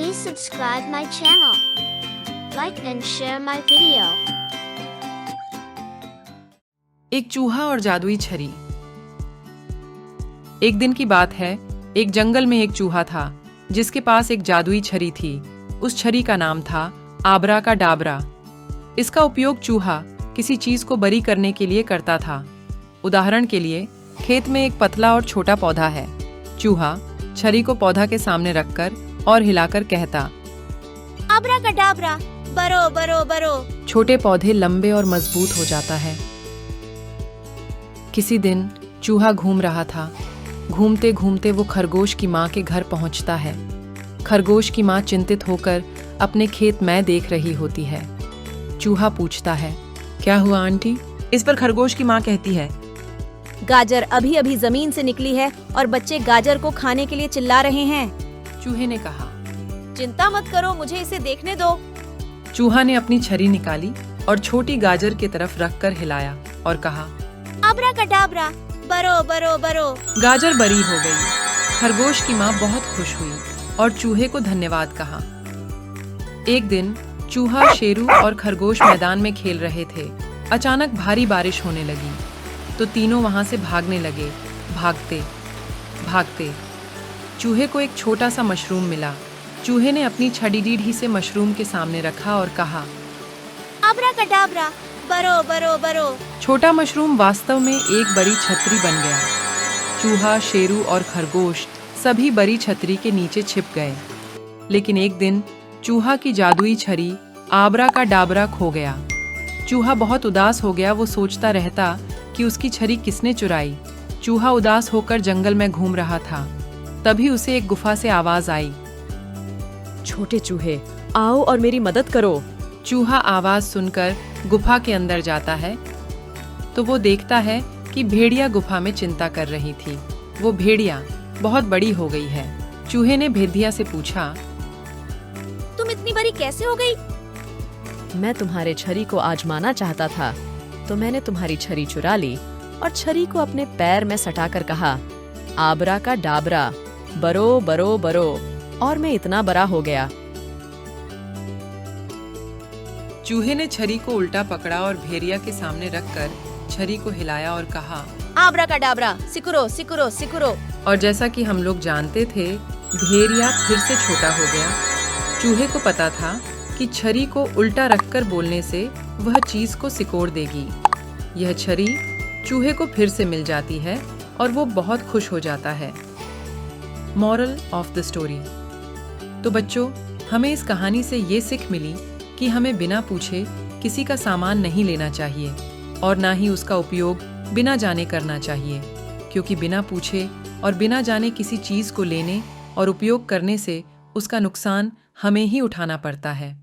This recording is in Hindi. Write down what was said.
Please subscribe my channel. Like and share my video. एक चूहा और जादुई छरी। एक दिन की बात है, एक जंगल में एक चूहा था जिसके पास एक जादुई छरी थी। उस छरी का नाम था आबरा का डाबरा। इसका उपयोग चूहा किसी चीज को बरी करने के लिए करता था। उदाहरण के लिए, खेत में एक पतला और छोटा पौधा है। चूहा छरी को पौधा के सामने रखकर और हिलाकर कहता, आबरा का डाबरा, बरो बरो बरो। छोटे पौधे लंबे और मजबूत हो जाता है। किसी दिन चूहा घूम रहा था। घूमते घूमते वो खरगोश की माँ के घर पहुँचता है। खरगोश की माँ चिंतित होकर अपने खेत में देख रही होती है। चूहा पूछता है, क्या हुआ आंटी? इस पर खरगोश की माँ कहती है, गाजर अभी अभी जमीन से निकली है और बच्चे गाजर को खाने के लिए चिल्ला रहे हैं। चूहे ने कहा, चिंता मत करो, मुझे इसे देखने दो। चूहा ने अपनी छरी निकाली और छोटी गाजर की तरफ रखकर हिलाया और कहा, आबरा का डाबरा, बरो बरो बरो। गाजर बरी हो गई। खरगोश की माँ बहुत खुश हुई और चूहे को धन्यवाद कहा। एक दिन चूहा, शेरू और खरगोश मैदान में खेल रहे थे। अचानक भारी बारिश होने लगी तो तीनों वहां से भागने लगे। भागते भागते चूहे को एक छोटा सा मशरूम मिला। चूहे ने अपनी छड़ी रीढ़ से मशरूम के सामने रखा और कहा, आबरा का डाबरा, बरो बरो बरो। छोटा मशरूम वास्तव में एक बड़ी छतरी बन गया। चूहा, शेरू और खरगोश सभी बड़ी छतरी के नीचे छिप गए। लेकिन एक दिन चूहा की जादुई छरी आबरा का डाबरा खो गया। चूहा बहुत उदास हो गया। वो सोचता रहता कि उसकी छरी किसने चुराई। चूहा उदास होकर जंगल में घूम रहा था। तभी उसे एक गुफा से आवाज आई, छोटे चूहे, आओ और मेरी मदद करो। चूहा आवाज सुनकर गुफा के अंदर जाता है तो वो देखता है कि भेड़िया गुफा में चिंता कर रही थी। वो भेड़िया बहुत बड़ी हो गई है। चूहे ने भेड़िया से पूछा, तुम इतनी बड़ी कैसे हो गई? मैं तुम्हारे छरी को आजमाना चाहता था, तो मैंने तुम्हारी छरी चुरा ली और छरी को अपने पैर में सटाकर कहा, आबरा का डाबरा, बरो बरो बरो, और मैं इतना बड़ा हो गया। चूहे ने छरी को उल्टा पकड़ा और भेड़िया के सामने रखकर छरी को हिलाया और कहा, आबरा का डाबरा, सिकुरो सिकुरो सिकुरो। और जैसा कि हम लोग जानते थे, भेड़िया फिर से छोटा हो गया। चूहे को पता था कि छरी को उल्टा रखकर बोलने से वह चीज को सिकोड़ देगी। यह छरी चूहे को फिर से मिल जाती है और वो बहुत खुश हो जाता है। Moral of the story. तो बच्चों, हमें इस कहानी से ये सीख मिली कि हमें बिना पूछे किसी का सामान नहीं लेना चाहिए और ना ही उसका उपयोग बिना जाने करना चाहिए, क्योंकि बिना पूछे और बिना जाने किसी चीज को लेने और उपयोग करने से उसका नुकसान हमें ही उठाना पड़ता है।